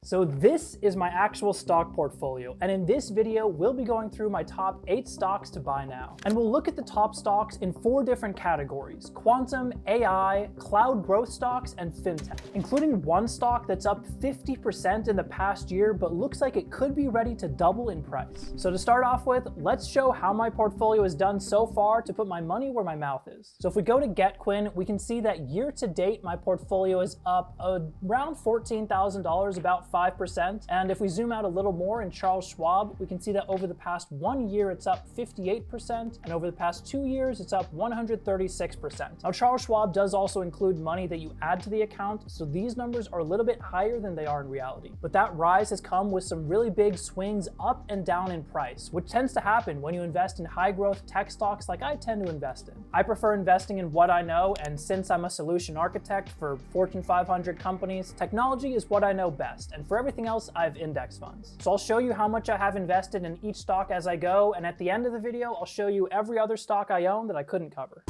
So this is my actual stock portfolio, and in this video, we'll be going through my top 8 stocks to buy now. And we'll look at the top stocks in 4 different categories: quantum, AI, cloud growth stocks, and fintech, including one stock that's up 50% in the past year, but looks like it could be ready to double in price. So to start off with, let's show how my portfolio has done so far to put my money where my mouth is. So if we go to GetQuinn, we can see that year to date, my portfolio is up around $14,000, about 5%. And if we zoom out a little more in Charles Schwab, we can see that over the past 1 year, it's up 58%. And over the past 2 years, it's up 136%. Now, Charles Schwab does also include money that you add to the account, so these numbers are a little bit higher than they are in reality. But that rise has come with some really big swings up and down in price, which tends to happen when you invest in high growth tech stocks like I tend to invest in. I prefer investing in what I know, and since I'm a solution architect for Fortune 500 companies, technology is what I know best. And for everything else, I have index funds. So I'll show you how much I have invested in each stock as I go, and at the end of the video, I'll show you every other stock I own that I couldn't cover.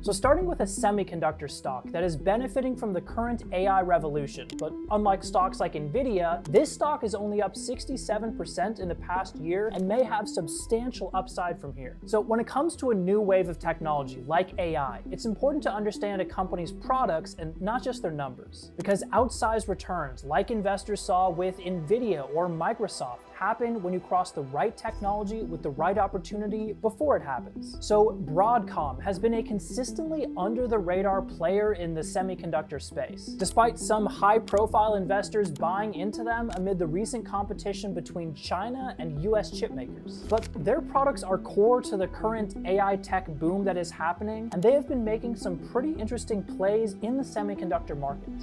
So starting with a semiconductor stock that is benefiting from the current AI revolution, but unlike stocks like Nvidia, this stock is only up 67% in the past year and may have substantial upside from here. So when it comes to a new wave of technology like AI, it's important to understand a company's products and not just their numbers, because outsized returns like investors saw with Nvidia or Microsoft happen when you cross the right technology with the right opportunity before it happens. So Broadcom has been a consistently under the radar player in the semiconductor space, despite some high profile investors buying into them amid the recent competition between China and US chip makers. But their products are core to the current AI tech boom that is happening, and they have been making some pretty interesting plays in the semiconductor market.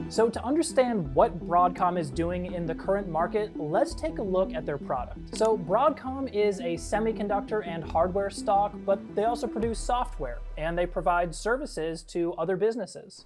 So to understand what Broadcom is doing in the current market, let's take a look at their product. So Broadcom is a semiconductor and hardware stock, but they also produce software and they provide services to other businesses.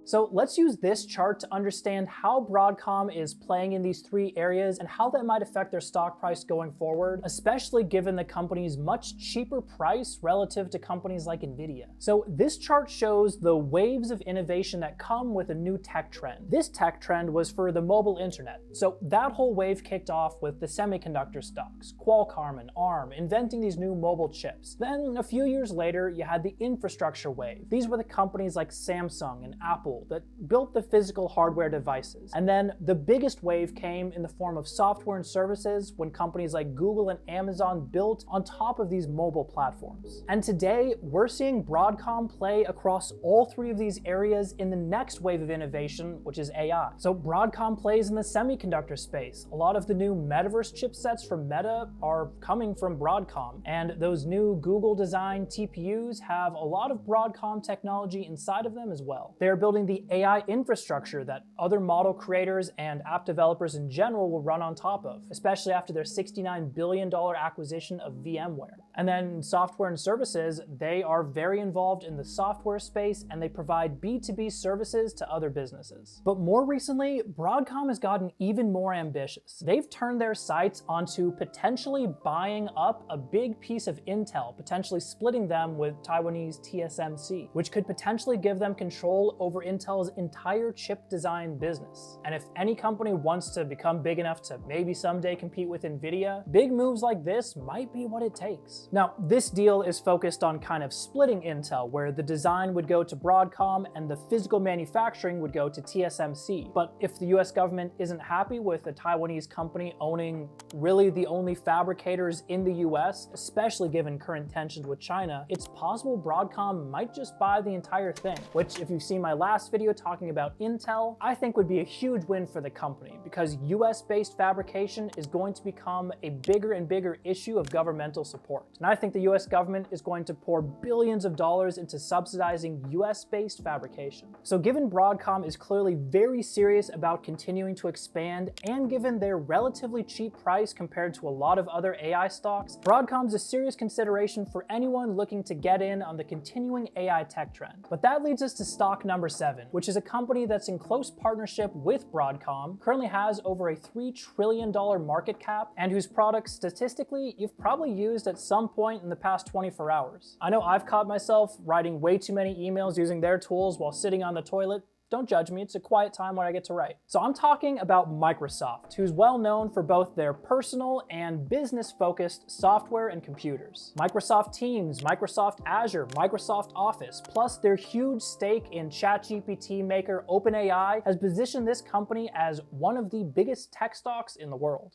So let's use this chart to understand how Broadcom is playing in these 3 areas and how that might affect their stock price going forward, especially given the company's much cheaper price relative to companies like Nvidia. So this chart shows the waves of innovation that come with a new tech trend. This tech trend was for the mobile internet. So that whole wave kicked off with the semiconductor stocks, Qualcomm and ARM, inventing these new mobile chips. Then a few years later, you had the infrastructure wave. These were the companies like Samsung and Apple that built the physical hardware devices. And then the biggest wave came in the form of software and services when companies like Google and Amazon built on top of these mobile platforms. And today, we're seeing Broadcom play across all 3 of these areas in the next wave of innovation, which is AI. So Broadcom plays in the semiconductor space. A lot of the new metaverse chipsets from Meta are coming from Broadcom, and those new Google-designed TPUs have a lot of Broadcom technology inside of them as well. They are building the AI infrastructure that other model creators and app developers in general will run on top of, especially after their $69 billion acquisition of VMware. And then in software and services, they are very involved in the software space and they provide B2B services to other businesses. But more recently, Broadcom has gotten even more ambitious. They've turned their sights onto potentially buying up a big piece of Intel, potentially splitting them with Taiwanese TSMC, which could potentially give them control over Intel's entire chip design business. And if any company wants to become big enough to maybe someday compete with Nvidia, big moves like this might be what it takes. Now, this deal is focused on kind of splitting Intel, where the design would go to Broadcom and the physical manufacturing would go to TSMC. But if the US government isn't happy with a Taiwanese company owning really the only fabricators in the US, especially given current tensions with China, it's possible Broadcom might just buy the entire thing, which, if you've seen my last video talking about Intel, I think would be a huge win for the company, because US-based fabrication is going to become a bigger and bigger issue of governmental support. And I think the US government is going to pour billions of dollars into subsidizing US-based fabrication. So given Broadcom is clearly very serious about continuing to expand, and given their relatively cheap price compared to a lot of other AI stocks, Broadcom is a serious consideration for anyone looking to get in on the continuing AI tech trend. But that leads us to stock number 7, which is a company that's in close partnership with Broadcom, currently has over a $3 trillion market cap, and whose products statistically you've probably used at some point in the past 24 hours. I know I've caught myself writing way too many emails using their tools while sitting on the toilet. don't judge me, it's a quiet time where I get to write. So I'm talking about Microsoft, who's well known for both their personal and business-focused software and computers. Microsoft Teams, Microsoft Azure, Microsoft Office, plus their huge stake in ChatGPT maker OpenAI has positioned this company as one of the biggest tech stocks in the world.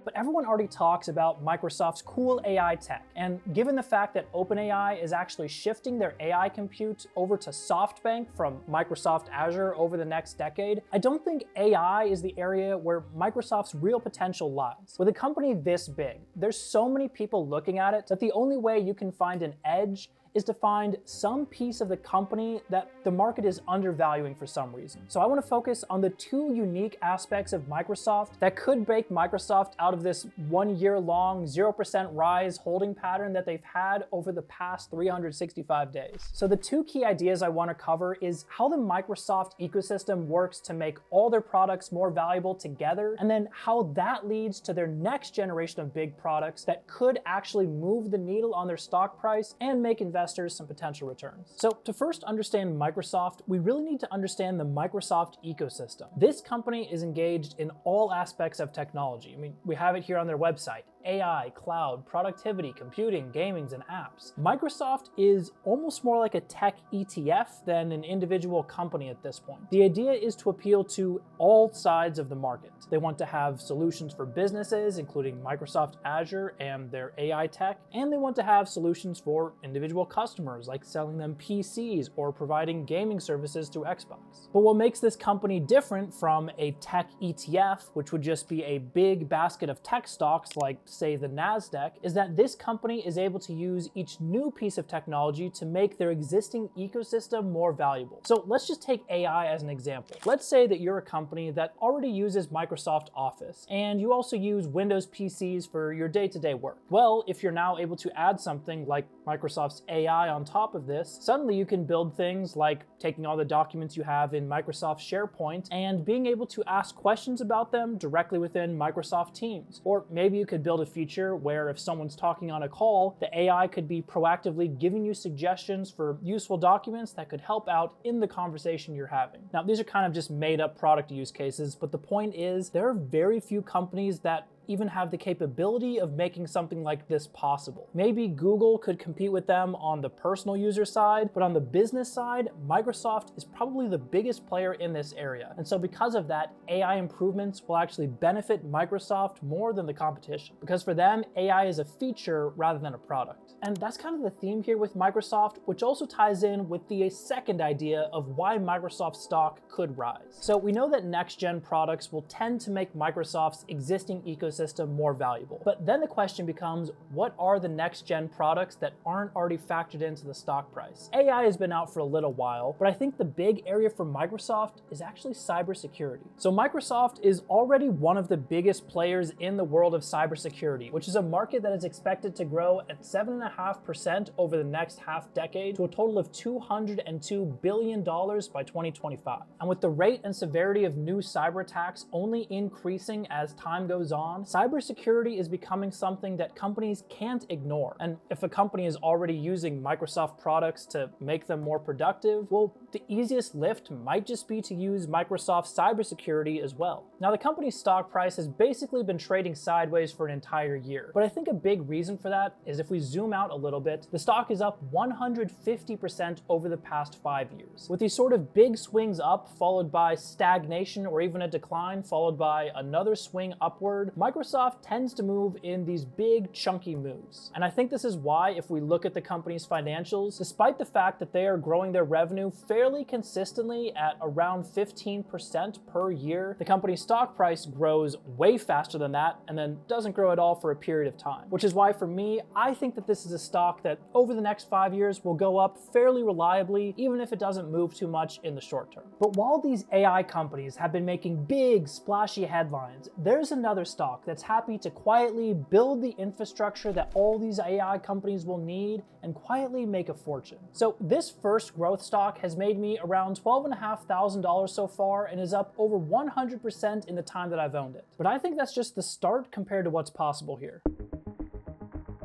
But everyone already talks about Microsoft's cool AI tech, and given the fact that OpenAI is actually shifting their AI compute over to SoftBank from Microsoft Azure over the next decade, I don't think AI is the area where Microsoft's real potential lies. With a company this big, there's so many people looking at it that the only way you can find an edge is to find some piece of the company that the market is undervaluing for some reason. So I want to focus on the two unique aspects of Microsoft that could break Microsoft out of this 1 year long 0% rise holding pattern that they've had over the past 365 days. So the two key ideas I want to cover is how the Microsoft ecosystem works to make all their products more valuable together, and then how that leads to their next generation of big products that could actually move the needle on their stock price and make investors some potential returns. So to first understand Microsoft, we really need to understand the Microsoft ecosystem. This company is engaged in all aspects of technology. I mean, we have it here on their website: AI, cloud, productivity, computing, gaming, and apps. Microsoft is almost more like a tech ETF than an individual company at this point. The idea is to appeal to all sides of the market. They want to have solutions for businesses, including Microsoft Azure and their AI tech, and they want to have solutions for individual customers, like selling them PCs or providing gaming services through Xbox. But what makes this company different from a tech ETF, which would just be a big basket of tech stocks like, say, the NASDAQ, is that this company is able to use each new piece of technology to make their existing ecosystem more valuable. So let's just take AI as an example. Let's say that you're a company that already uses Microsoft Office, and you also use Windows PCs for your day-to-day work. Well, if you're now able to add something like Microsoft's AI on top of this, suddenly you can build things like taking all the documents you have in Microsoft SharePoint and being able to ask questions about them directly within Microsoft Teams. Or maybe you could build a feature where if someone's talking on a call, the AI could be proactively giving you suggestions for useful documents that could help out in the conversation you're having. Now, these are kind of just made up product use cases, but the point is there are very few companies that even have the capability of making something like this possible. Maybe Google could compete with them on the personal user side, but on the business side, Microsoft is probably the biggest player in this area. And so because of that, AI improvements will actually benefit Microsoft more than the competition, because for them, AI is a feature rather than a product. And that's kind of the theme here with Microsoft, which also ties in with the second idea of why Microsoft stock could rise. So we know that next-gen products will tend to make Microsoft's existing ecosystem more valuable. But then the question becomes, what are the next-gen products that aren't already factored into the stock price? AI has been out for a little while, but I think the big area for Microsoft is actually cybersecurity. So Microsoft is already one of the biggest players in the world of cybersecurity, which is a market that is expected to grow at 7.5% over the next half decade to a total of $202 billion by 2025. And with the rate and severity of new cyber attacks only increasing as time goes on, cybersecurity is becoming something that companies can't ignore. And if a company is already using Microsoft products to make them more productive, well, the easiest lift might just be to use Microsoft cybersecurity as well. Now, the company's stock price has basically been trading sideways for an entire year, but I think a big reason for that is if we zoom out a little bit, the stock is up 150% over the past 5 years. With these sort of big swings up, followed by stagnation or even a decline, followed by another swing upward, Microsoft tends to move in these big, chunky moves. And I think this is why, if we look at the company's financials, despite the fact that they are growing their revenue fairly consistently at around 15% per year, the company's stock price grows way faster than that and then doesn't grow at all for a period of time. Which is why, for me, I think that this is a stock that over the next 5 years will go up fairly reliably, even if it doesn't move too much in the short term. But while these AI companies have been making big, splashy headlines, there's another stock that's happy to quietly build the infrastructure that all these AI companies will need and quietly make a fortune. So this first growth stock has made me around $12,500 so far and is up over 100% in the time that I've owned it. But I think that's just the start compared to what's possible here.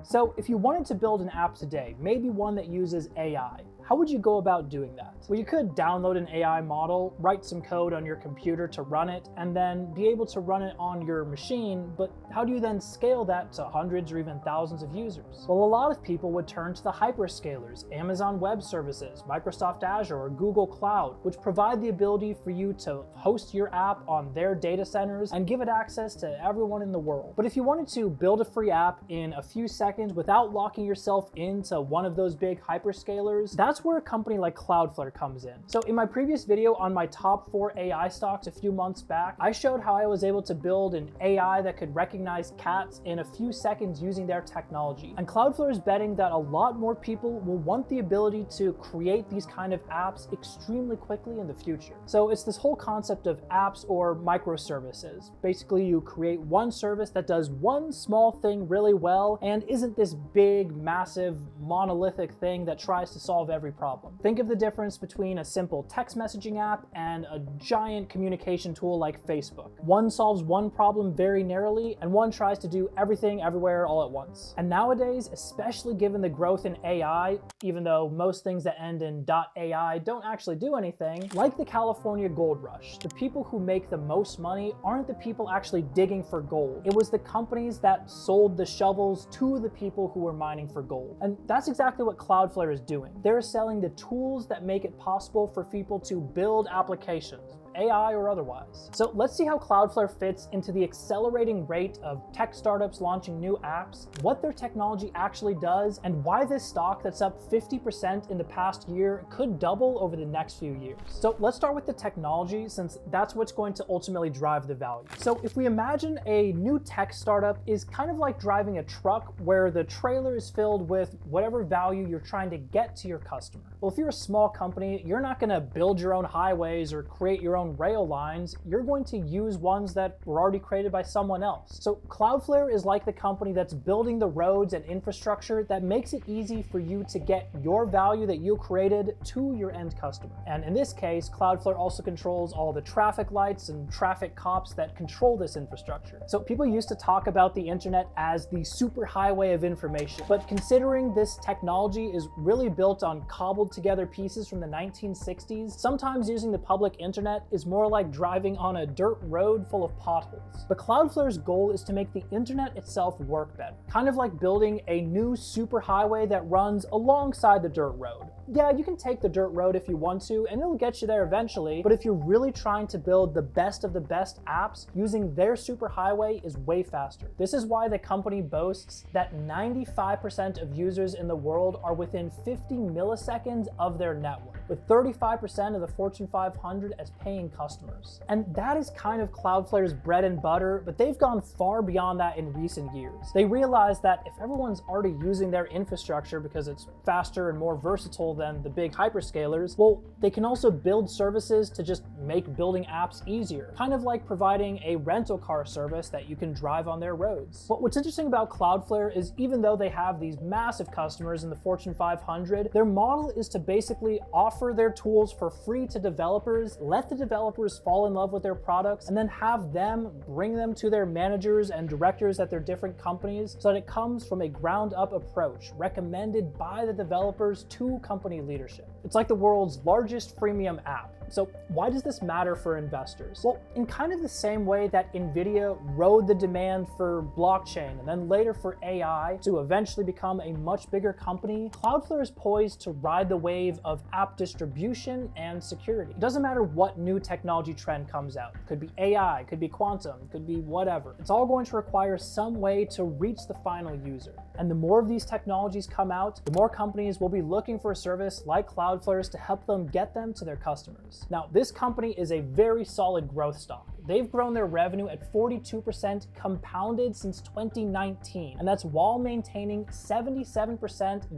So if you wanted to build an app today, maybe one that uses AI, how would you go about doing that? Well, you could download an AI model, write some code on your computer to run it, and then be able to run it on your machine, but how do you then scale that to hundreds or even thousands of users? Well, a lot of people would turn to the hyperscalers, Amazon Web Services, Microsoft Azure, or Google Cloud, which provide the ability for you to host your app on their data centers and give it access to everyone in the world. But if you wanted to build a free app in a few seconds without locking yourself into one of those big hyperscalers, that's where a company like Cloudflare comes in. So in my previous video on my top 4 AI stocks a few months back, I showed how I was able to build an AI that could recognize cats in a few seconds using their technology. And Cloudflare is betting that a lot more people will want the ability to create these kind of apps extremely quickly in the future. So it's this whole concept of apps or microservices. Basically, you create one service that does one small thing really well and isn't this big, massive, monolithic thing that tries to solve every problem. Think of the difference between a simple text messaging app and a giant communication tool like Facebook. One solves one problem very narrowly, and one tries to do everything everywhere all at once. And nowadays, especially given the growth in AI, even though most things that end in .ai don't actually do anything, like the California gold rush, the people who make the most money aren't the people actually digging for gold. It was the companies that sold the shovels to the people who were mining for gold. And that's exactly what Cloudflare is doing. They're selling the tools that make it possible for people to build applications, AI or otherwise. So let's see how Cloudflare fits into the accelerating rate of tech startups launching new apps, what their technology actually does, and why this stock that's up 50% in the past year could double over the next few years. So let's start with the technology, since that's what's going to ultimately drive the value. So if we imagine a new tech startup is kind of like driving a truck where the trailer is filled with whatever value you're trying to get to your customer. Well, if you're a small company, you're not going to build your own highways or create your own rail lines. You're going to use ones that were already created by someone else. So Cloudflare is like the company that's building the roads and infrastructure that makes it easy for you to get your value that you created to your end customer. And in this case, Cloudflare also controls all the traffic lights and traffic cops that control this infrastructure. So people used to talk about the internet as the superhighway of information, but considering this technology is really built on cobbled together pieces from the 1960s, sometimes using the public internet is more like driving on a dirt road full of potholes. But Cloudflare's goal is to make the internet itself work better, kind of like building a new superhighway that runs alongside the dirt road. Yeah, you can take the dirt road if you want to, and it'll get you there eventually, but if you're really trying to build the best of the best apps, using their superhighway is way faster. This is why the company boasts that 95% of users in the world are within 50 milliseconds of their network, with 35% of the Fortune 500 as paying customers. And that is kind of Cloudflare's bread and butter, but they've gone far beyond that in recent years. They realized that if everyone's already using their infrastructure because it's faster and more versatile than the big hyperscalers, well, they can also build services to just make building apps easier, kind of like providing a rental car service that you can drive on their roads. But what's interesting about Cloudflare is even though they have these massive customers in the Fortune 500, their model is to basically offer their tools for free to developers, let the developers fall in love with their products, and then have them bring them to their managers and directors at their different companies so that it comes from a ground-up approach recommended by the developers to company leadership. It's like the world's largest freemium app. So why does this matter for investors? Well, in kind of the same way that NVIDIA rode the demand for blockchain and then later for AI to eventually become a much bigger company, Cloudflare is poised to ride the wave of app distribution and security. It doesn't matter what new technology trend comes out. It could be AI, it could be quantum, it could be whatever. It's all going to require some way to reach the final user. And the more of these technologies come out, the more companies will be looking for a service like Cloudflare's to help them get them to their customers. Now, this company is a very solid growth stock. They've grown their revenue at 42% compounded since 2019, and that's while maintaining 77%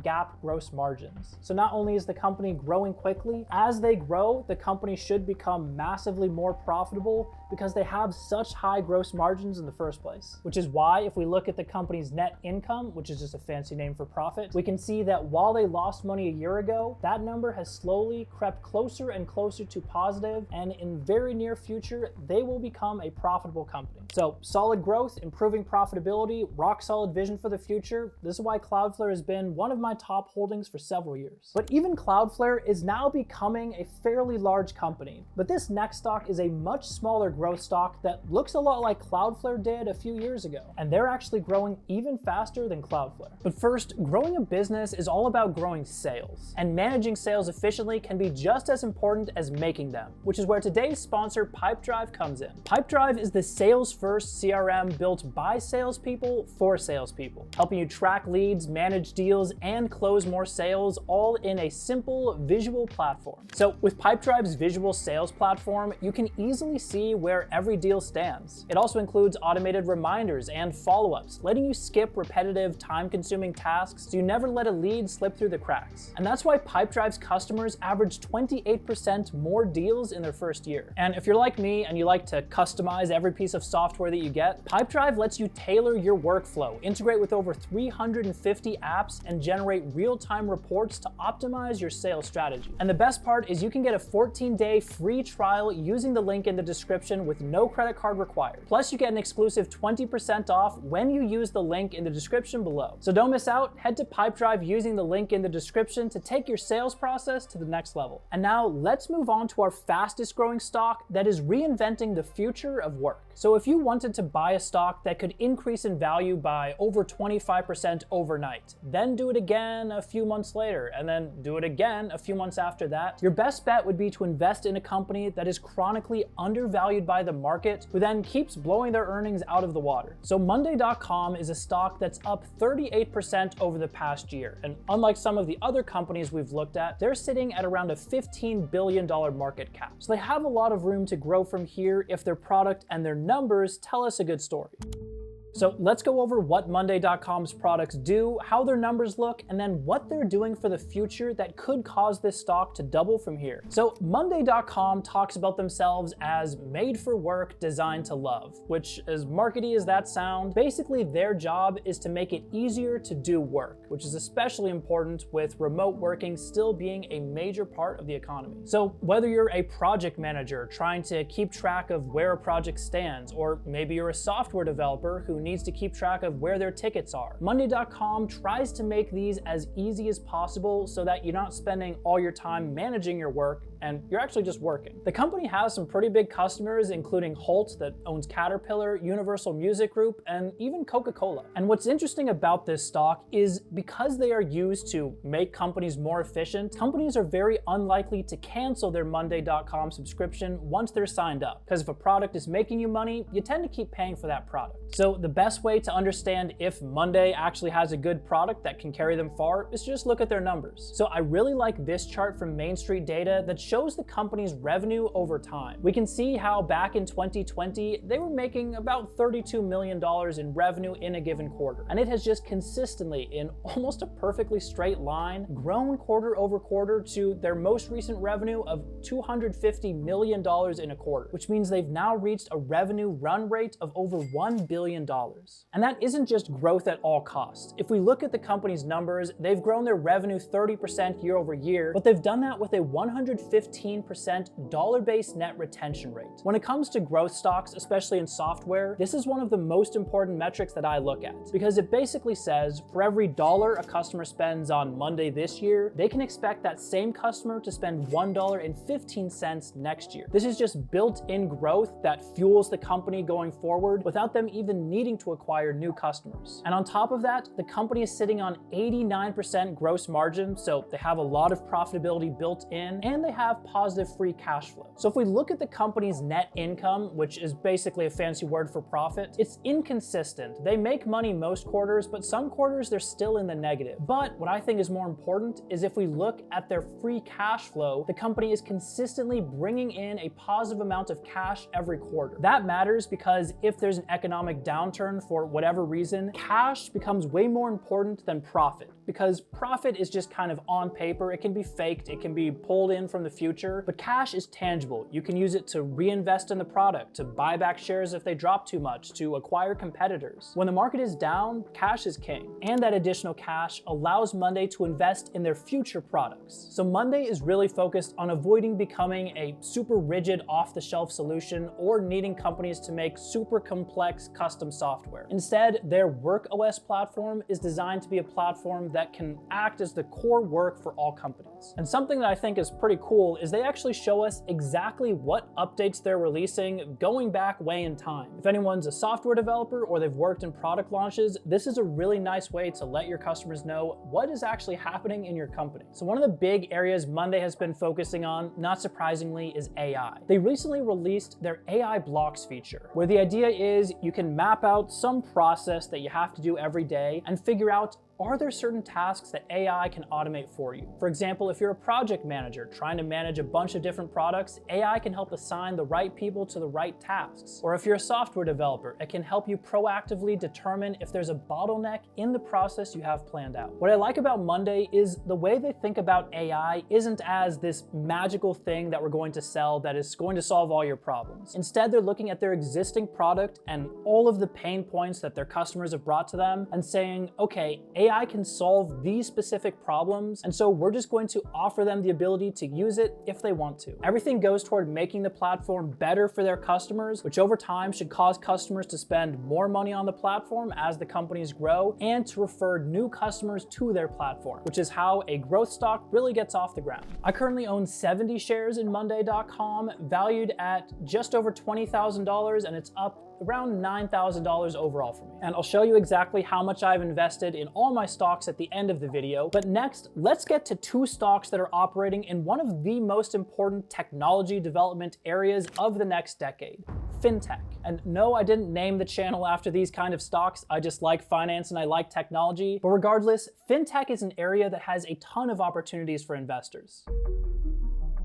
GAAP gross margins. So not only is the company growing quickly, as they grow, the company should become massively more profitable because they have such high gross margins in the first place. Which is why if we look at the company's net income, which is just a fancy name for profit, we can see that while they lost money a year ago, that number has slowly crept closer and closer to positive, and in very near future, they will will become a profitable company. So solid growth, improving profitability, rock solid vision for the future. This is why Cloudflare has been one of my top holdings for several years. But even Cloudflare is now becoming a fairly large company. But this next stock is a much smaller growth stock that looks a lot like Cloudflare did a few years ago. And they're actually growing even faster than Cloudflare. But first, growing a business is all about growing sales. And managing sales efficiently can be just as important as making them, which is where today's sponsor, Pipedrive, comes in. Pipedrive is the sales-first CRM built by salespeople for salespeople, helping you track leads, manage deals, and close more sales, all in a simple visual platform. So with Pipedrive's visual sales platform, you can easily see where every deal stands. It also includes automated reminders and follow-ups, letting you skip repetitive, time-consuming tasks so you never let a lead slip through the cracks. And that's why Pipedrive's customers average 28% more deals in their first year. And if you're like me and you like to customize every piece of software that you get, Pipedrive lets you tailor your workflow, integrate with over 350 apps, and generate real-time reports to optimize your sales strategy. And the best part is you can get a 14-day free trial using the link in the description with no credit card required. Plus, you get an exclusive 20% off when you use the link in the description below. So don't miss out, head to Pipedrive using the link in the description to take your sales process to the next level. And now let's move on to our fastest growing stock that is reinventing the future of work. So if you wanted to buy a stock that could increase in value by over 25% overnight, then do it again a few months later, and then do it again a few months after that, your best bet would be to invest in a company that is chronically undervalued by the market, who then keeps blowing their earnings out of the water. So Monday.com is a stock that's up 38% over the past year, and unlike some of the other companies we've looked at, they're sitting at around a $15 billion market cap. So they have a lot of room to grow from here if their product and their numbers tell us a good story. So let's go over what Monday.com's products do, how their numbers look, and then what they're doing for the future that could cause this stock to double from here. So Monday.com talks about themselves as made for work, designed to love, which, as markety as that sounds, basically their job is to make it easier to do work, which is especially important with remote working still being a major part of the economy. So whether you're a project manager trying to keep track of where a project stands, or maybe you're a software developer who needs to keep track of where their tickets are, Monday.com tries to make these as easy as possible so that you're not spending all your time managing your work and you're actually just working. The company has some pretty big customers, including Holt, that owns Caterpillar, Universal Music Group, and even Coca-Cola. And what's interesting about this stock is because they are used to make companies more efficient, companies are very unlikely to cancel their Monday.com subscription once they're signed up. Because if a product is making you money, you tend to keep paying for that product. So the best way to understand if Monday actually has a good product that can carry them far is to just look at their numbers. So I really like this chart from Main Street Data that shows the company's revenue over time. We can see how back in 2020, they were making about $32 million in revenue in a given quarter. And it has just consistently, in almost a perfectly straight line, grown quarter over quarter to their most recent revenue of $250 million in a quarter, which means they've now reached a revenue run rate of over $1 billion. And that isn't just growth at all costs. If we look at the company's numbers, they've grown their revenue 30% year over year, but they've done that with a 115% dollar-based net retention rate. When it comes to growth stocks, especially in software, this is one of the most important metrics that I look at, because it basically says for every dollar a customer spends on Monday this year, they can expect that same customer to spend $1.15 next year. This is just built-in growth that fuels the company going forward without them even needing to acquire new customers. And on top of that, the company is sitting on 89% gross margin, so they have a lot of profitability built in, and they have positive free cash flow. So if we look at the company's net income, which is basically a fancy word for profit, it's inconsistent. They make money most quarters, but some quarters they're still in the negative. But what I think is more important is if we look at their free cash flow, the company is consistently bringing in a positive amount of cash every quarter. That matters because if there's an economic downturn for whatever reason, cash becomes way more important than profit, because profit is just kind of on paper. It can be faked, it can be pulled in from the future, but cash is tangible. You can use it to reinvest in the product, to buy back shares if they drop too much, to acquire competitors. When the market is down, cash is king. And that additional cash allows Monday to invest in their future products. So Monday is really focused on avoiding becoming a super rigid off-the-shelf solution or needing companies to make super complex custom software. Instead, their Work OS platform is designed to be a platform that can act as the core work for all companies. And something that I think is pretty cool is they actually show us exactly what updates they're releasing going back way in time. If anyone's a software developer or they've worked in product launches, this is a really nice way to let your customers know what is actually happening in your company. So one of the big areas Monday has been focusing on, not surprisingly, is AI. They recently released their AI blocks feature, where the idea is you can map out some process that you have to do every day and figure out, are there certain tasks that AI can automate for you? For example, if you're a project manager trying to manage a bunch of different products, AI can help assign the right people to the right tasks. Or if you're a software developer, it can help you proactively determine if there's a bottleneck in the process you have planned out. What I like about Monday is the way they think about AI isn't as this magical thing that we're going to sell that is going to solve all your problems. Instead, they're looking at their existing product and all of the pain points that their customers have brought to them and saying, okay, AI can solve these specific problems, and so we're just going to offer them the ability to use it if they want to. Everything goes toward making the platform better for their customers, which over time should cause customers to spend more money on the platform as the companies grow and to refer new customers to their platform, which is how a growth stock really gets off the ground. I currently own 70 shares in Monday.com, valued at just over $20,000, and it's up around $9,000 overall for me. And I'll show you exactly how much I've invested in all my stocks at the end of the video. But next, let's get to two stocks that are operating in one of the most important technology development areas of the next decade, fintech. And no, I didn't name the channel after these kind of stocks. I just like finance and I like technology. But regardless, fintech is an area that has a ton of opportunities for investors.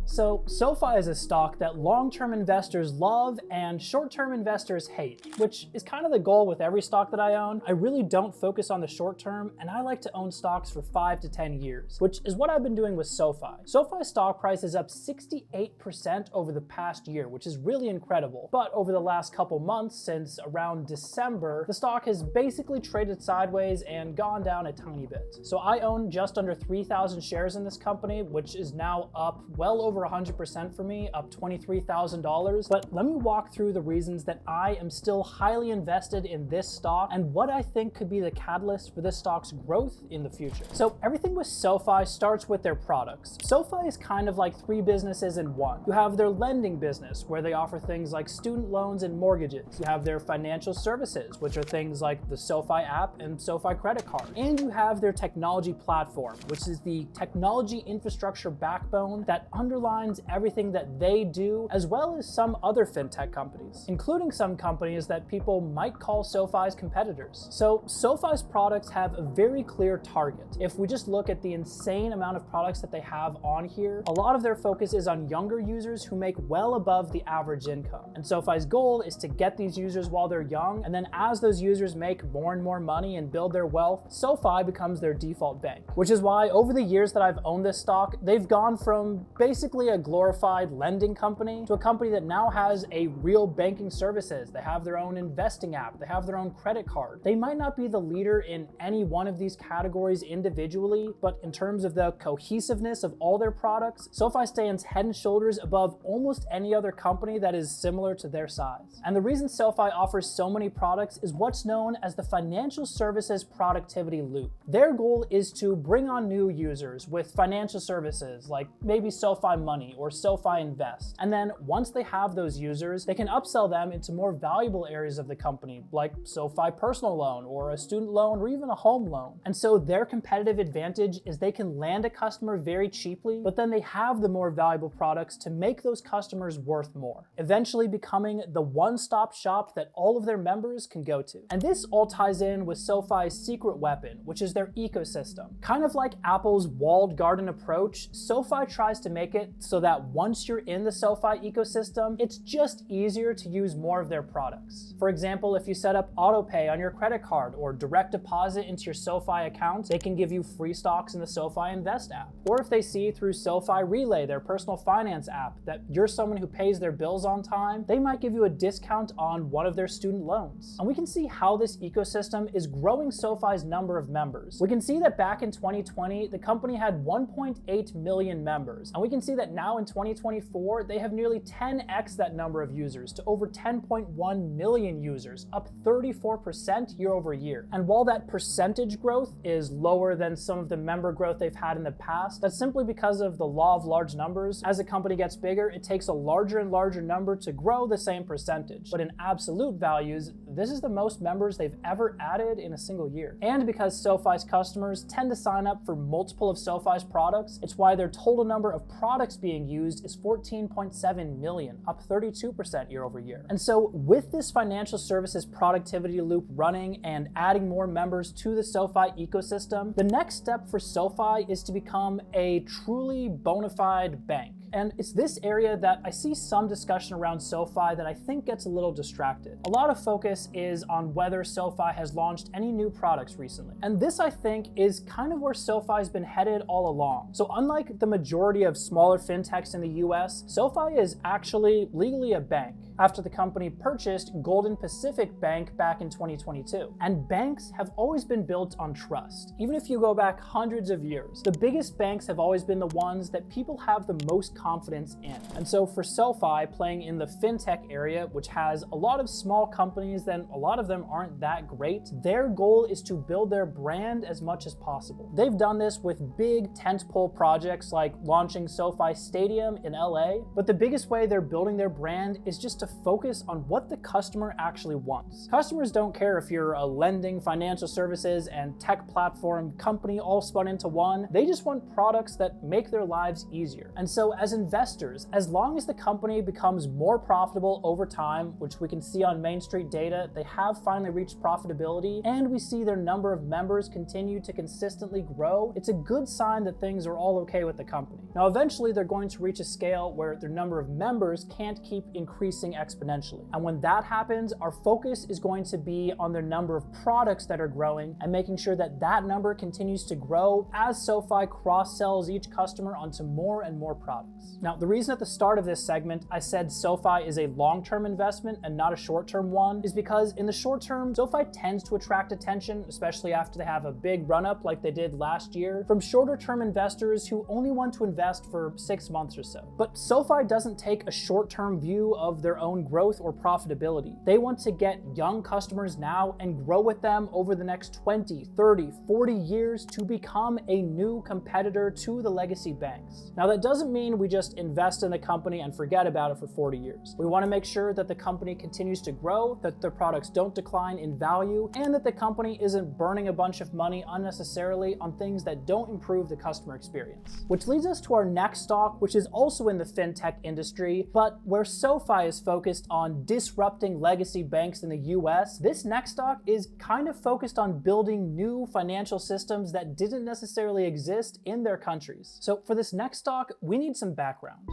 So SoFi is a stock that long-term investors love and short-term investors hate, which is kind of the goal with every stock that I own. I really don't focus on the short term, and I like to own stocks for 5 to 10 years, which is what I've been doing with SoFi. SoFi's stock price is up 68% over the past year, which is really incredible. But over the last couple months, since around December, the stock has basically traded sideways and gone down a tiny bit. So I own just under 3,000 shares in this company, which is now up well over 100% for me, up $23,000. But let me walk through the reasons that I am still highly invested in this stock and what I think could be the catalyst for this stock's growth in the future. So everything with SoFi starts with their products. SoFi is kind of like three businesses in one. You have their lending business, where they offer things like student loans and mortgages. You have their financial services, which are things like the SoFi app and SoFi credit card. And you have their technology platform, which is the technology infrastructure backbone that underlies everything that they do, as well as some other fintech companies, including some companies that people might call SoFi's competitors. So SoFi's products have a very clear target. If we just look at the insane amount of products that they have on here, a lot of their focus is on younger users who make well above the average income. And SoFi's goal is to get these users while they're young, and then as those users make more and more money and build their wealth, SoFi becomes their default bank. Which is why over the years that I've owned this stock, they've gone from basically a glorified lending company to a company that now has a real banking services. They have their own investing app. They have their own credit card. They might not be the leader in any one of these categories individually, but in terms of the cohesiveness of all their products, SoFi stands head and shoulders above almost any other company that is similar to their size. And the reason SoFi offers so many products is what's known as the financial services productivity loop. Their goal is to bring on new users with financial services like maybe SoFi Money or SoFi Invest. And then once they have those users, they can upsell them into more valuable areas of the company, like SoFi personal loan or a student loan or even a home loan. And so their competitive advantage is they can land a customer very cheaply, but then they have the more valuable products to make those customers worth more, eventually becoming the one-stop shop that all of their members can go to. And this all ties in with SoFi's secret weapon, which is their ecosystem. Kind of like Apple's walled garden approach, SoFi tries to make it it so that once you're in the SoFi ecosystem, it's just easier to use more of their products. For example, if you set up autopay on your credit card or direct deposit into your SoFi account, they can give you free stocks in the SoFi Invest app. Or if they see through SoFi Relay, their personal finance app, that you're someone who pays their bills on time, they might give you a discount on one of their student loans. And we can see how this ecosystem is growing SoFi's number of members. We can see that back in 2020, the company had 1.8 million members. And we can see that now in 2024, they have nearly 10x that number of users to over 10.1 million users, up 34% year over year. And while that percentage growth is lower than some of the member growth they've had in the past, that's simply because of the law of large numbers. As a company gets bigger, it takes a larger and larger number to grow the same percentage. But in absolute values, this is the most members they've ever added in a single year. And because SoFi's customers tend to sign up for multiple of SoFi's products, it's why their total number of products being used is 14.7 million, up 32% year over year. And so with this financial services productivity loop running and adding more members to the SoFi ecosystem, the next step for SoFi is to become a truly bona fide bank. And it's this area that I see some discussion around SoFi that I think gets a little distracted. A lot of focus is on whether SoFi has launched any new products recently. And this, I think, is kind of where SoFi's been headed all along. So unlike the majority of smaller fintechs in the US, SoFi is actually legally a bank after the company purchased Golden Pacific Bank back in 2022. And banks have always been built on trust. Even if you go back hundreds of years, the biggest banks have always been the ones that people have the most confidence in. And so for SoFi, playing in the fintech area, which has a lot of small companies, then a lot of them aren't that great, their goal is to build their brand as much as possible. They've done this with big tentpole projects like launching SoFi Stadium in LA, but the biggest way they're building their brand is just to focus on what the customer actually wants. Customers don't care if you're a lending, financial services, and tech platform company all spun into one. They just want products that make their lives easier. And so as investors, as long as the company becomes more profitable over time, which we can see on Main Street data, they have finally reached profitability, and we see their number of members continue to consistently grow, it's a good sign that things are all okay with the company. Now, eventually they're going to reach a scale where their number of members can't keep increasing exponentially. And when that happens, our focus is going to be on their number of products that are growing and making sure that that number continues to grow as SoFi cross-sells each customer onto more and more products. Now, the reason at the start of this segment I said SoFi is a long-term investment and not a short-term one is because in the short term, SoFi tends to attract attention, especially after they have a big run-up like they did last year, from shorter-term investors who only want to invest for 6 months or so. But SoFi doesn't take a short-term view of their own growth or profitability. They want to get young customers now and grow with them over the next 20, 30, 40 years to become a new competitor to the legacy banks. Now, that doesn't mean we just invest in the company and forget about it for 40 years. We want to make sure that the company continues to grow, that their products don't decline in value, and that the company isn't burning a bunch of money unnecessarily on things that don't improve the customer experience. Which leads us to our next stock, which is also in the fintech industry, but where SoFi is focused on disrupting legacy banks in the US, this next stock is kind of focused on building new financial systems that didn't necessarily exist in their countries. So for this next stock, we need some background.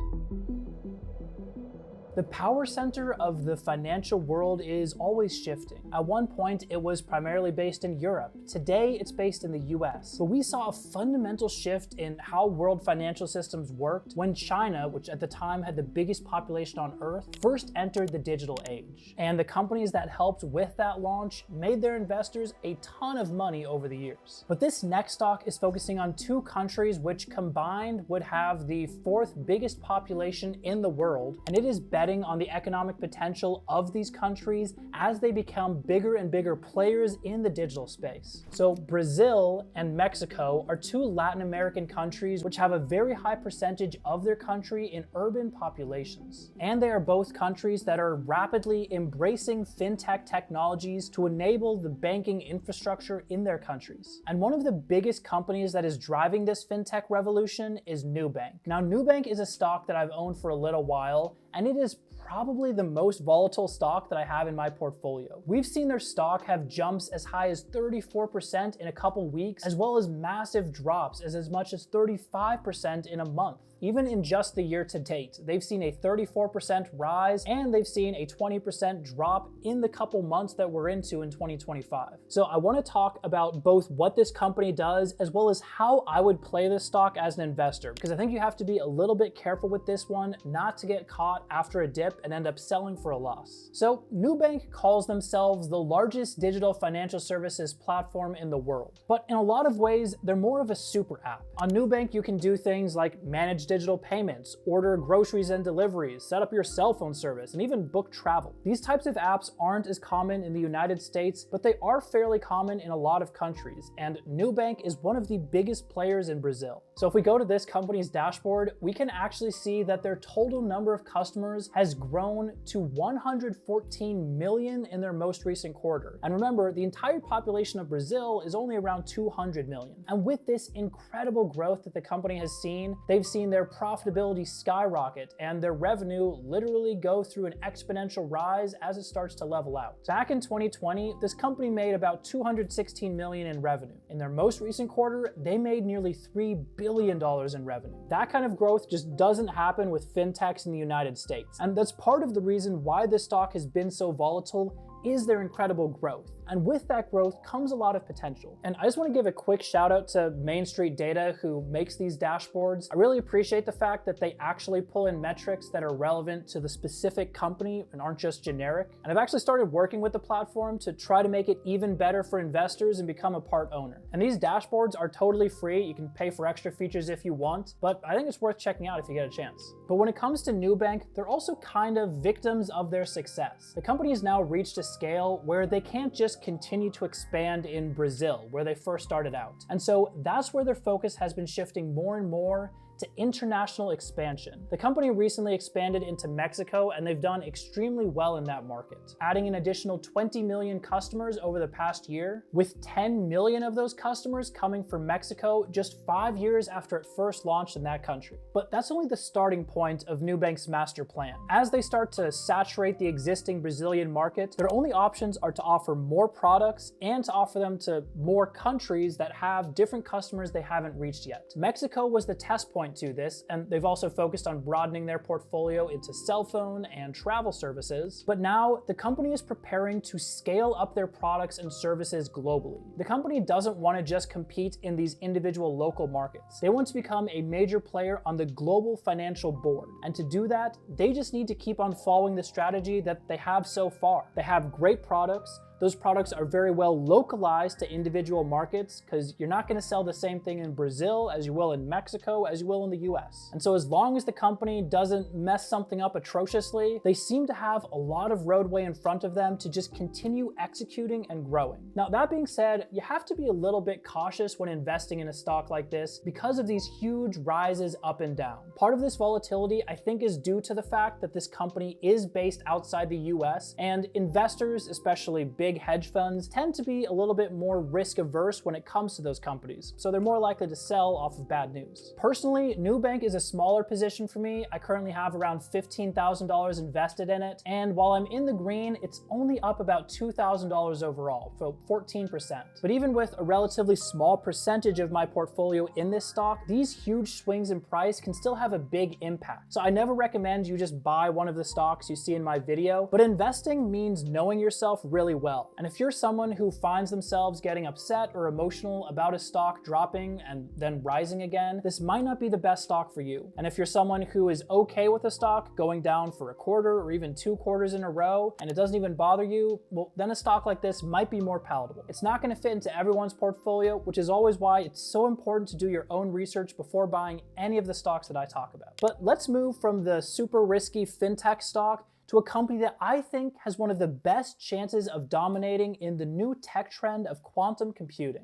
The power center of the financial world is always shifting. At one point, it was primarily based in Europe. Today, it's based in the US. But we saw a fundamental shift in how world financial systems worked when China, which at the time had the biggest population on Earth, first entered the digital age. And the companies that helped with that launch made their investors a ton of money over the years. But this next stock is focusing on two countries which combined would have the fourth biggest population in the world, and it is betting on the economic potential of these countries as they become bigger and bigger players in the digital space. So Brazil and Mexico are two Latin American countries which have a very high percentage of their country in urban populations. And they are both countries that are rapidly embracing fintech technologies to enable the banking infrastructure in their countries. And one of the biggest companies that is driving this fintech revolution is Nubank. Now, Nubank is a stock that I've owned for a little while, and it is probably the most volatile stock that I have in my portfolio. We've seen their stock have jumps as high as 34% in a couple weeks, as well as massive drops as much as 35% in a month. Even in just the year to date, they've seen a 34% rise and they've seen a 20% drop in the couple months that we're into in 2025. So I want to talk about both what this company does as well as how I would play this stock as an investor, because I think you have to be a little bit careful with this one not to get caught after a dip and end up selling for a loss. So Nubank calls themselves the largest digital financial services platform in the world, but in a lot of ways, they're more of a super app. On Nubank, you can do things like manage digital payments, order groceries and deliveries, set up your cell phone service, and even book travel. These types of apps aren't as common in the United States, but they are fairly common in a lot of countries, and Nubank is one of the biggest players in Brazil. So if we go to this company's dashboard, we can actually see that their total number of customers has grown to 114 million in their most recent quarter. And remember, the entire population of Brazil is only around 200 million. And with this incredible growth that the company has seen, they've seen their profitability skyrocket and their revenue literally go through an exponential rise as it starts to level out. Back in 2020, this company made about 216 million in revenue. In their most recent quarter, they made nearly $3 billion in revenue. That kind of growth just doesn't happen with fintechs in the United States. And that's part of the reason why this stock has been so volatile is their incredible growth. And with that growth comes a lot of potential. And I just want to give a quick shout out to Main Street Data, who makes these dashboards. I really appreciate the fact that they actually pull in metrics that are relevant to the specific company and aren't just generic. And I've actually started working with the platform to try to make it even better for investors and become a part owner. And these dashboards are totally free. You can pay for extra features if you want, but I think it's worth checking out if you get a chance. But when it comes to Nubank, they're also kind of victims of their success. The company has now reached a scale where they can't just continue to expand in Brazil, where they first started out. And so that's where their focus has been shifting more and more to international expansion. The company recently expanded into Mexico and they've done extremely well in that market, adding an additional 20 million customers over the past year, with 10 million of those customers coming from Mexico just 5 years after it first launched in that country. But that's only the starting point of Nubank's master plan. As they start to saturate the existing Brazilian market, their only options are to offer more products and to offer them to more countries that have different customers they haven't reached yet. Mexico was the test point to this, and they've also focused on broadening their portfolio into cell phone and travel services. But now the company is preparing to scale up their products and services globally. The company doesn't want to just compete in these individual local markets. They want to become a major player on the global financial board. And to do that, they just need to keep on following the strategy that they have so far. They have great products. Those products are very well localized to individual markets, because you're not going to sell the same thing in Brazil as you will in Mexico as you will in the US. And so as long as the company doesn't mess something up atrociously, they seem to have a lot of roadway in front of them to just continue executing and growing. Now, that being said, you have to be a little bit cautious when investing in a stock like this because of these huge rises up and down. Part of this volatility, I think, is due to the fact that this company is based outside the US, and investors, especially big hedge funds, tend to be a little bit more risk averse when it comes to those companies, so they're more likely to sell off of bad news. Personally, Nubank is a smaller position for me. I currently have around $15,000 invested in it, and while I'm in the green, it's only up about $2,000 overall, so 14%. But even with a relatively small percentage of my portfolio in this stock, these huge swings in price can still have a big impact. So I never recommend you just buy one of the stocks you see in my video, but investing means knowing yourself really well. And if you're someone who finds themselves getting upset or emotional about a stock dropping and then rising again, this might not be the best stock for you. And if you're someone who is okay with a stock going down for a quarter or even 2 quarters in a row and it doesn't even bother you, well, then a stock like this might be more palatable. It's not going to fit into everyone's portfolio, which is always why it's so important to do your own research before buying any of the stocks that I talk about. But let's move from the super risky fintech stock to a company that I think has one of the best chances of dominating in the new tech trend of quantum computing.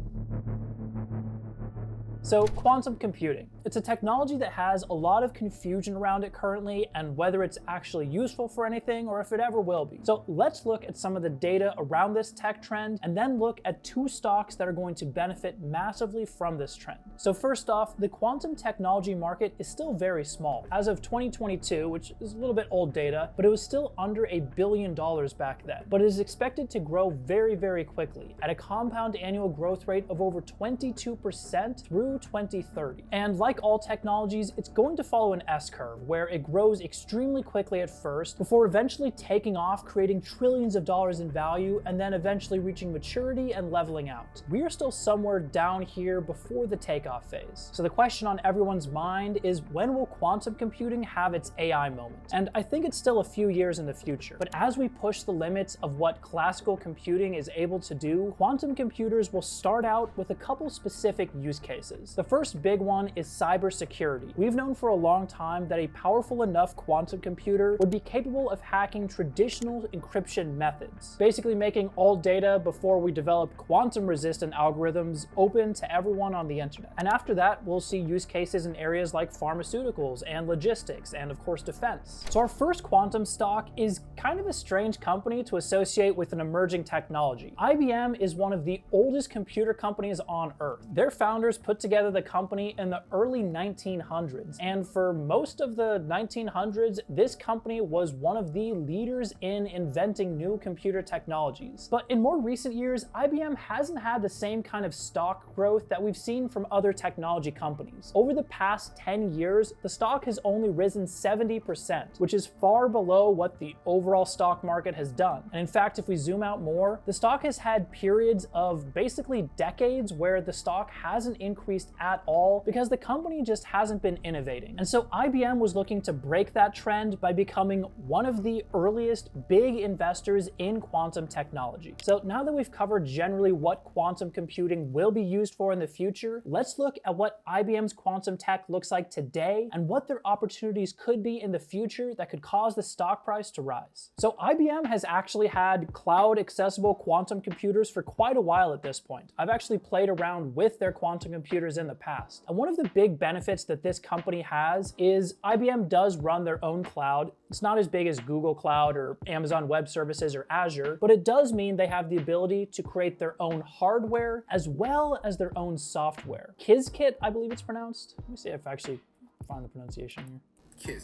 So quantum computing, it's a technology that has a lot of confusion around it currently and whether it's actually useful for anything or if it ever will be. So let's look at some of the data around this tech trend and then look at 2 stocks that are going to benefit massively from this trend. So first off, the quantum technology market is still very small. As of 2022, which is a little bit old data, but it was still under $1 billion back then. But it is expected to grow very, very quickly at a compound annual growth rate of over 22% through through 2030. And like all technologies, it's going to follow an S-curve where it grows extremely quickly at first before eventually taking off, creating trillions of dollars in value, and then eventually reaching maturity and leveling out. We are still somewhere down here before the takeoff phase. So the question on everyone's mind is, when will quantum computing have its AI moment? And I think it's still a few years in the future. But as we push the limits of what classical computing is able to do, quantum computers will start out with a couple specific use cases. The first big one is cybersecurity. We've known for a long time that a powerful enough quantum computer would be capable of hacking traditional encryption methods, basically making all data before we develop quantum-resistant algorithms open to everyone on the internet. And after that, we'll see use cases in areas like pharmaceuticals and logistics and, of course, defense. So our first quantum stock is kind of a strange company to associate with an emerging technology. IBM is one of the oldest computer companies on Earth. Their founders put together the company in the early 1900s, and for most of the 1900s, this company was one of the leaders in inventing new computer technologies. But in more recent years, IBM hasn't had the same kind of stock growth that we've seen from other technology companies. Over the past 10 years, the stock has only risen 70%, which is far below what the overall stock market has done. And in fact, if we zoom out more, the stock has had periods of basically decades where the stock hasn't increased at all because the company just hasn't been innovating. And so IBM was looking to break that trend by becoming one of the earliest big investors in quantum technology. So now that we've covered generally what quantum computing will be used for in the future, let's look at what IBM's quantum tech looks like today and what their opportunities could be in the future that could cause the stock price to rise. So IBM has actually had cloud accessible quantum computers for quite a while at this point. I've actually played around with their quantum computers in the past. And one of the big benefits that this company has is IBM does run their own cloud. It's not as big as Google Cloud or Amazon Web Services or Azure, but it does mean they have the ability to create their own hardware as well as their own software. Qiskit, I believe it's pronounced. Let me see if I actually find the pronunciation here.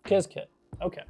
Qiskit. Okay.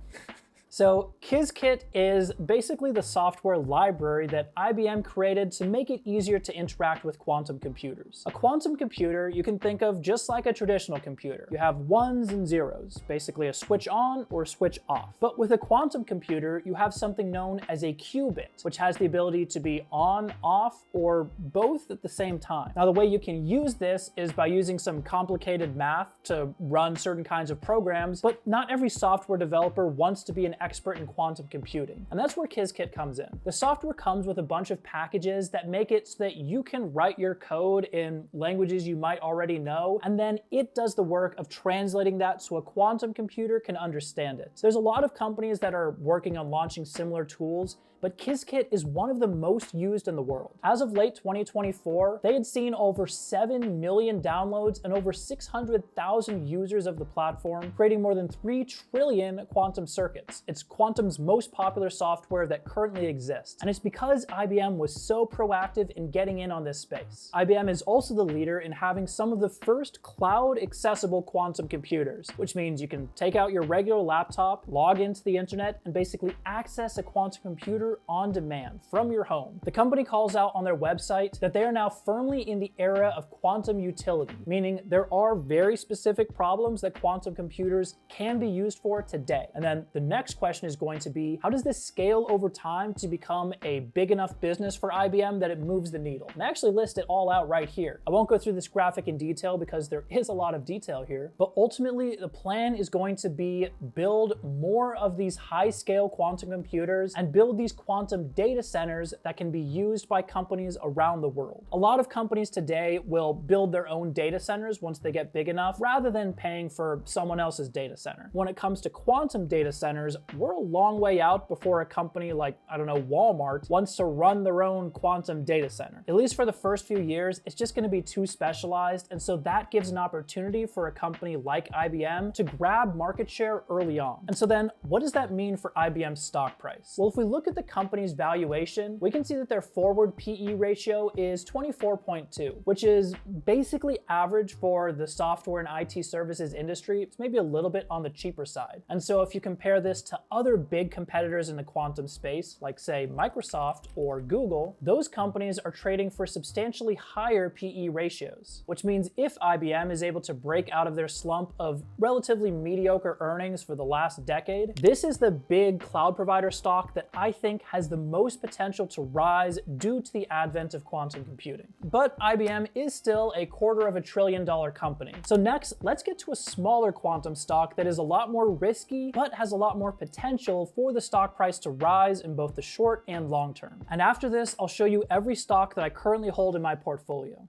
So Qiskit is basically the software library that IBM created to make it easier to interact with quantum computers. A quantum computer you can think of just like a traditional computer. You have ones and zeros, basically a switch on or a switch off. But with a quantum computer, you have something known as a qubit, which has the ability to be on, off, or both at the same time. Now, the way you can use this is by using some complicated math to run certain kinds of programs, but not every software developer wants to be an expert in quantum computing. And that's where Qiskit comes in. The software comes with a bunch of packages that make it so that you can write your code in languages you might already know, and then it does the work of translating that so a quantum computer can understand it. There's a lot of companies that are working on launching similar tools, but Qiskit is one of the most used in the world. As of late 2024, they had seen over 7 million downloads and over 600,000 users of the platform, creating more than 3 trillion quantum circuits. It's Quantum's most popular software that currently exists, and it's because IBM was so proactive in getting in on this space. IBM is also the leader in having some of the first cloud-accessible quantum computers, which means you can take out your regular laptop, log into the internet, and basically access a quantum computer on demand from your home. The company calls out on their website that they are now firmly in the era of quantum utility, meaning there are very specific problems that quantum computers can be used for today. And then the next question is going to be, how does this scale over time to become a big enough business for IBM that it moves the needle? And I actually list it all out right here. I won't go through this graphic in detail because there is a lot of detail here, but ultimately the plan is going to be build more of these high-scale quantum computers and build these quantum data centers that can be used by companies around the world. A lot of companies today will build their own data centers once they get big enough, rather than paying for someone else's data center. When it comes to quantum data centers, we're a long way out before a company like, I don't know, Walmart wants to run their own quantum data center. At least for the first few years, it's just going to be too specialized, and so that gives an opportunity for a company like IBM to grab market share early on. And so then, what does that mean for IBM's stock price? Well, if we look at the company's valuation, we can see that their forward PE ratio is 24.2, which is basically average for the software and IT services industry. It's maybe a little bit on the cheaper side. And so if you compare this to to other big competitors in the quantum space, like say Microsoft or Google, those companies are trading for substantially higher PE ratios, which means if IBM is able to break out of their slump of relatively mediocre earnings for the last decade, this is the big cloud provider stock that I think has the most potential to rise due to the advent of quantum computing. But IBM is still a $250 billion company. So next, let's get to a smaller quantum stock that is a lot more risky, but has a lot more potential for the stock price to rise in both the short and long term. And after this, I'll show you every stock that I currently hold in my portfolio.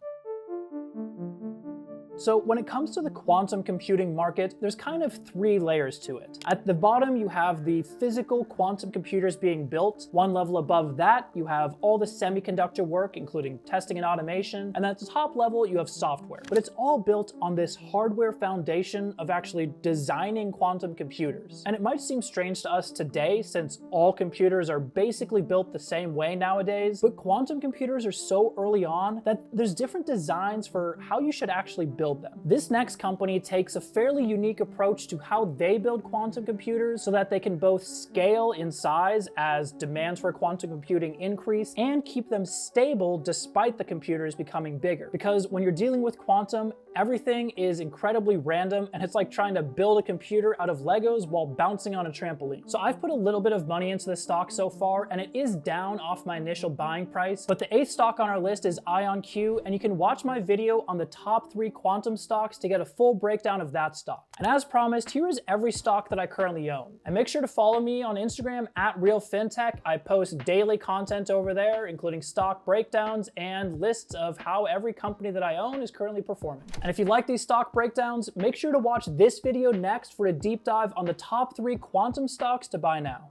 So when it comes to the quantum computing market, there's kind of 3 layers to it. At the bottom, you have the physical quantum computers being built. One level above that, you have all the semiconductor work, including testing and automation. And at the top level, you have software. But it's all built on this hardware foundation of actually designing quantum computers. And it might seem strange to us today, since all computers are basically built the same way nowadays, but quantum computers are so early on that there's different designs for how you should actually build them. This next company takes a fairly unique approach to how they build quantum computers so that they can both scale in size as demands for quantum computing increase and keep them stable despite the computers becoming bigger. Because when you're dealing with quantum, everything is incredibly random and it's like trying to build a computer out of Legos while bouncing on a trampoline. So I've put a little bit of money into this stock so far and it is down off my initial buying price, but the 8th stock on our list is IonQ, and you can watch my video on the top 3 quantum stocks to get a full breakdown of that stock. And as promised, here is every stock that I currently own. And make sure to follow me on Instagram at RealFintech. I post daily content over there, including stock breakdowns and lists of how every company that I own is currently performing. And if you like these stock breakdowns, make sure to watch this video next for a deep dive on the top 3 quantum stocks to buy now.